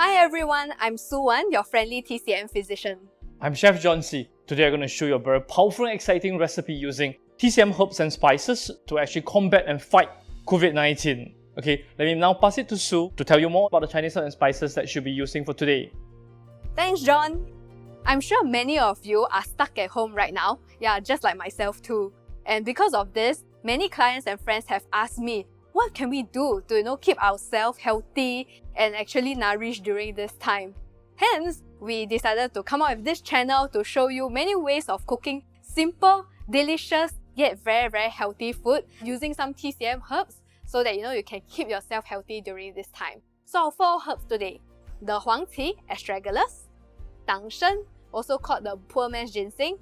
Hi everyone, I'm Suwan, your friendly TCM physician. I'm Chef John C. Today I'm going to show you a very powerful and exciting recipe using TCM herbs and spices to actually combat and fight COVID-19. Okay, let me now pass it to Sue to tell you more about the Chinese herbs and spices that you'll be using for today. Thanks, John. I'm sure many of you are stuck at home right now. Yeah, just like myself too. And because of this, many clients and friends have asked me, what can we do to keep ourselves healthy and actually nourished during this time? Hence, we decided to come up with this channel to show you many ways of cooking simple, delicious, yet very healthy food using some TCM herbs so that you can keep yourself healthy during this time. So our 4 herbs today: the huang astragalus, shen, also called the poor man's ginseng,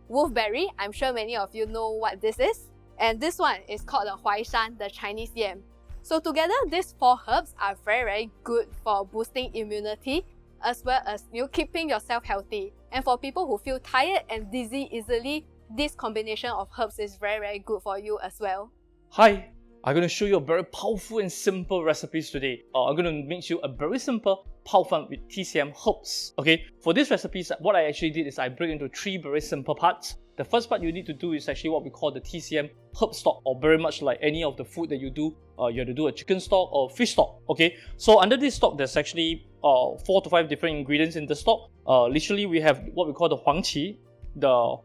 wolfberry, I'm sure many of you know what this is, and this one is called the huai shan, the Chinese yam. So together, these 4 herbs are very good for boosting immunity as well as keeping yourself healthy. And for people who feel tired and dizzy easily, this combination of herbs is very good for you as well. Hi, I'm going to show you a very powerful and simple recipes today. I'm going to make you a very simple Pao Fan with TCM herbs. Okay, for these recipes, what I actually did is I break into 3 very simple parts. The first part you need to do is actually what we call the TCM herb stock, or very much like any of the food that you do, you have to do a chicken stock or fish stock. Okay, so under this stock, there's actually 4 to 5 different ingredients in the stock. Literally, we have what we call the huang, the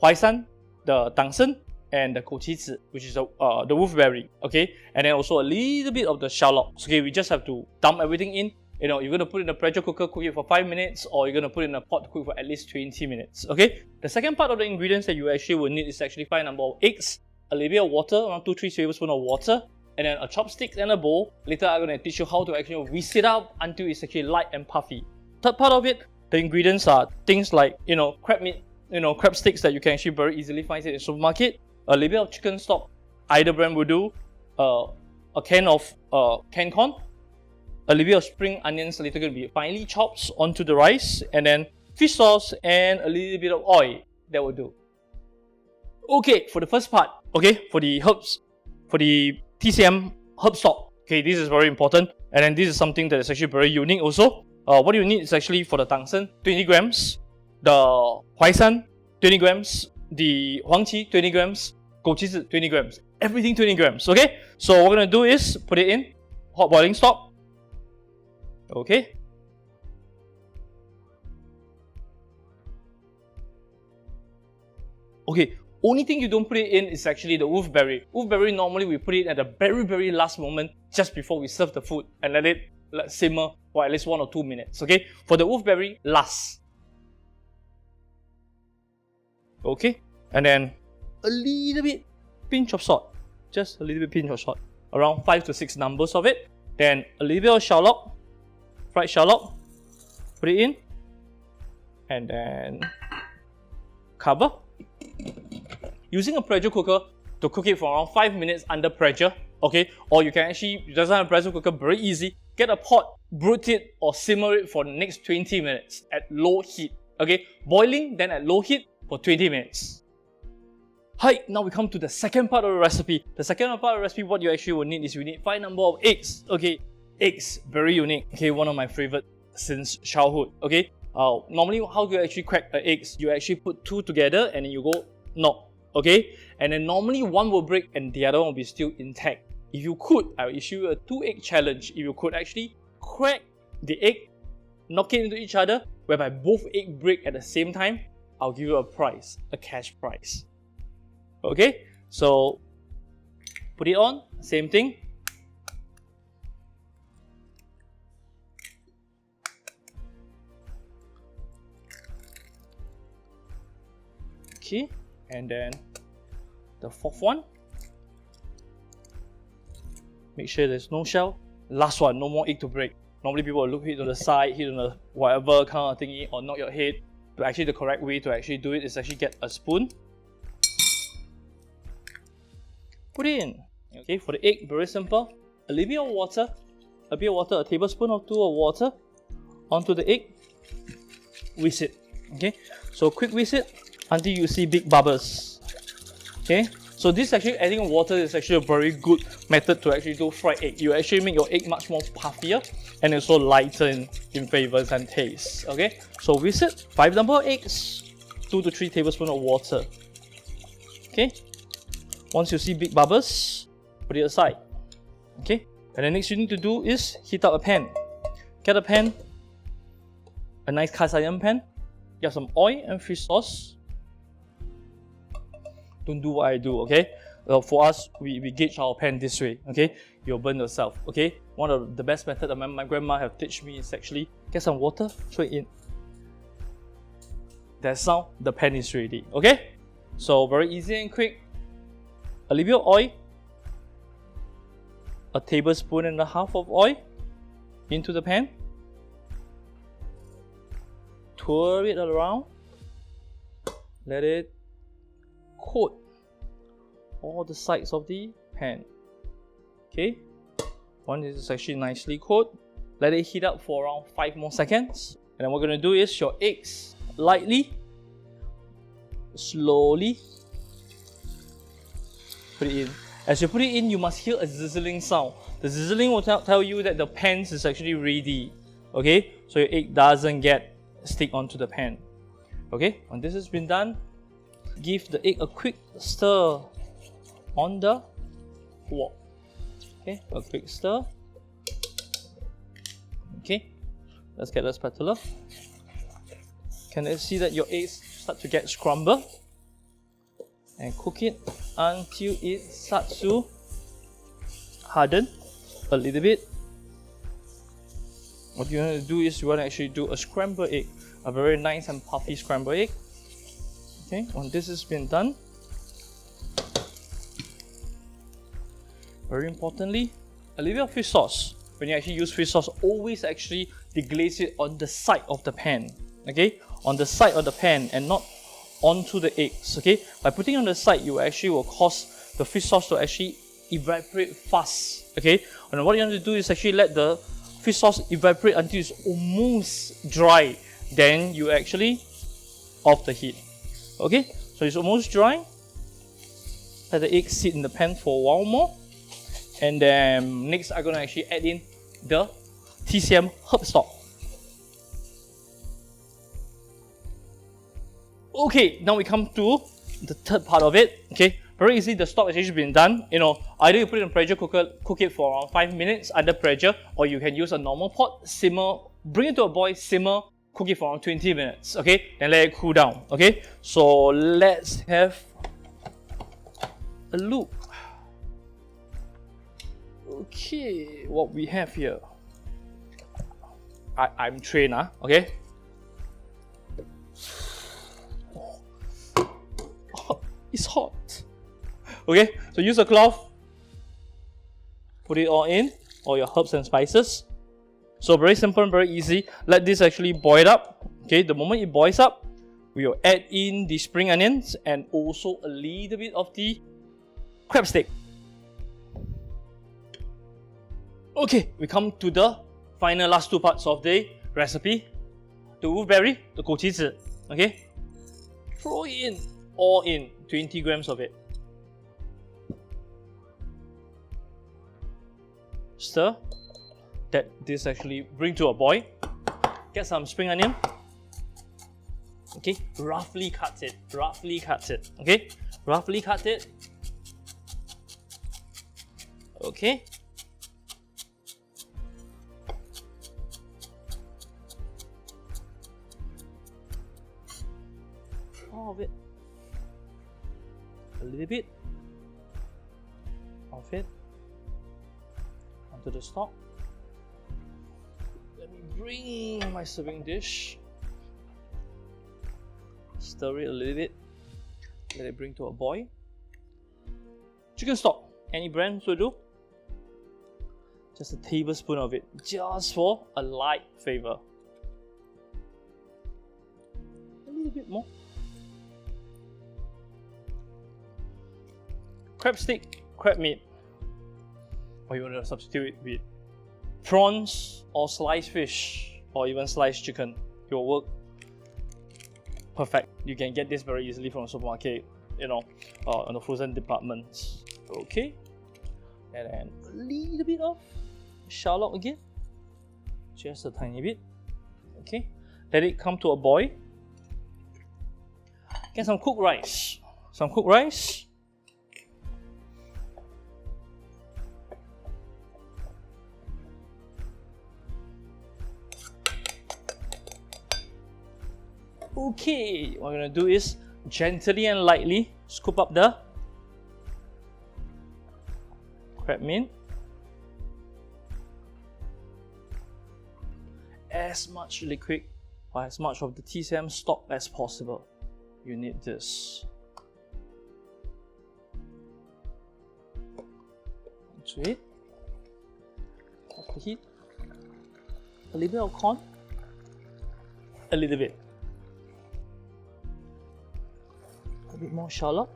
huai san, the shen, and the which is the wolfberry. Okay, and then also a little bit of the shallot. Okay, we just have to dump everything in. You're going to put it in a pressure cooker, cook it for 5 minutes, or you're going to put it in a pot to cook for at least 20 minutes. Okay, the second part of the ingredients that you actually will need is actually 5 number of eggs, a little bit of water, around 2-3 tablespoons of water, and then a chopstick and a bowl. Later, I'm going to teach you how to actually whisk it up until it's actually light and puffy. Third part of it, the ingredients are things like crab meat, crab sticks that you can actually very easily find it in the supermarket, a little bit of chicken stock, either brand will do, a can of canned corn, a little bit of spring onions, later going to be finely chopped onto the rice, and then fish sauce and a little bit of oil. That will do. Okay, for the first part, okay, for the herbs, for the TCM herb stock, okay, this is very important, and then this is something that is actually very unique also. What you need is actually for the shen, 20 grams, the huai san, 20 grams, the huang 20 grams, 20 grams, everything 20 grams, okay? So what we're going to do is put it in hot boiling stock. Okay. Okay, only thing you don't put it in is actually the wolfberry. Wolfberry, normally we put it at the very last moment just before we serve the food and let it simmer for at least 1 or 2 minutes. Okay, for the wolfberry, last. Okay, and then a little bit pinch of salt, just a little bit pinch of salt, around 5 to 6 numbers of it. Then a little bit of shallot, fried shallot, put it in, and then cover. Using a pressure cooker to cook it for around 5 minutes under pressure, okay? Or you can actually, if you doesn't have a pressure cooker, very easy, get a pot, brood it or simmer it for the next 20 minutes at low heat, okay? Boiling, then at low heat for 20 minutes. Hi, now we come to the second part of the recipe. The second part of the recipe, what you actually will need is you need 5 number of eggs, okay? Eggs, very unique, okay? One of my favorite since childhood, okay? Normally, how do you actually crack eggs? You actually put 2 together and then you go knock, okay? And then normally 1 will break and the other one will be still intact. If you could, I'll issue you a 2-egg challenge. If you could actually crack the egg, knock it into each other, whereby both eggs break at the same time, I'll give you a prize, a cash prize. Okay, so put it on, same thing. Okay, and then the 4th one, make sure there's no shell. Last one, no more egg to break. Normally people will look hit on the side, hit on the whatever kind of thingy, or knock your head. But actually the correct way to actually do it is actually get a spoon, put it in. Okay, for the egg, very simple. A little bit of water, a tablespoon or 2 of water onto the egg. Whisk it. Okay, so quick whisk it until you see big bubbles. Okay, So this actually adding water is actually a very good method to actually do fried egg. You actually make your egg much more puffier and also lighter in flavors and taste. Okay, so whisk it. 5 number of eggs, 2 to 3 tablespoons of water. Okay, once you see big bubbles, put it aside. Okay, and the next you need to do is heat up a pan. Get a pan, a nice cast iron pan. Get some oil and fish sauce. Don't do what I do, okay? For us, we gauge our pan this way, okay? You'll burn yourself, okay? One of the best methods that my grandma have taught me is actually get some water, throw it in. That's how the pan is ready, okay? So very easy and quick. A little bit of oil, a tablespoon and a half of oil into the pan. Twirl it around. Let it coat all the sides of the pan. Okay, once it is actually nicely coated, let it heat up for around 5 more seconds. And then what we're going to do is your eggs lightly, slowly put it in. As you put it in, you must hear a sizzling sound. The sizzling will tell you that the pan is actually ready. Okay, so your egg doesn't get stick onto the pan. Okay, when this has been done, give the egg a quick stir on the wok. Okay, a quick stir. Okay, let's get the spatula. Can you see that your eggs start to get scrambled? And cook it until it starts to harden a little bit. What you want to do is you want to actually do a scrambled egg, a very nice and puffy scrambled egg. Okay, when this has been done, very importantly, a little bit of fish sauce. When you actually use fish sauce, always actually deglaze it on the side of the pan. Okay, on the side of the pan and not onto the eggs. Okay, by putting it on the side, you actually will cause the fish sauce to actually evaporate fast. Okay, and what you want to do is actually let the fish sauce evaporate until it's almost dry. Then you actually off the heat. Okay, so it's almost dry. Let the egg sit in the pan for a while more. And then next I'm going to actually add in the TCM herb stock. Okay, now we come to the third part of it. Okay, very easy. The stock has actually been done. You know, either you put it in a pressure cooker, cook it for around 5 minutes under pressure, or you can use a normal pot, simmer, bring it to a boil, simmer, cook it for around 20 minutes. Okay, then let it cool down. Okay, so let's have a look. Okay, what we have here. I'm trained, okay. Oh, it's hot. Okay, so use a cloth. Put it all in, all your herbs and spices. So very simple and very easy. Let this actually boil up. Okay, the moment it boils up, we will add in the spring onions and also a little bit of the crabstick. Okay, we come to the final last two parts of the recipe. The wolfberry, the 枸杞子. Okay, throw it in, all in, 20 grams of it. Stir. That this actually bring to a boil. Get some spring onion. Okay, roughly cut it. Okay, roughly cut it. Okay. All of it. A little bit of it onto the stock. Let me bring my serving dish. Stir it a little bit. Let it bring to a boil. Chicken stock, any brand will do. Just a tablespoon of it, just for a light flavor. A little bit more. Crab stick, crab meat. Or you want to substitute it with prawns or sliced fish or even sliced chicken. It will work perfect. You can get this very easily from the supermarket. on the frozen departments. Okay, and then a little bit of shallot again, just a tiny bit. Okay, let it come to a boil. Get some cooked rice. Okay, what we're gonna do is gently and lightly scoop up the crab meat. As much liquid or as much of the TCM stock as possible. You need this. Into it. Off the heat. A little bit of corn. A little bit. A bit more shallot.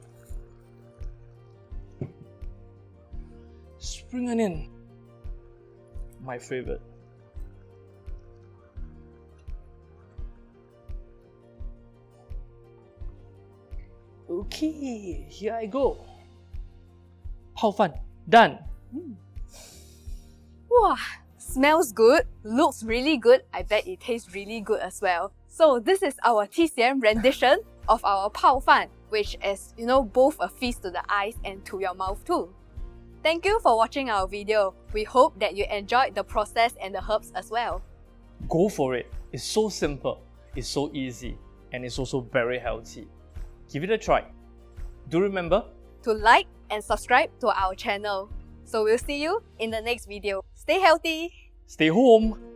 Spring onion. My favorite. Okay, here I go. Pao Fan, done. Wow, smells good, looks really good. I bet it tastes really good as well. So this is our TCM rendition of our Pao Fan, which is, both a feast to the eyes and to your mouth too. Thank you for watching our video. We hope that you enjoyed the process and the herbs as well. Go for it. It's so simple, it's so easy, and it's also very healthy. Give it a try. Do remember to like and subscribe to our channel. So we'll see you in the next video. Stay healthy! Stay home!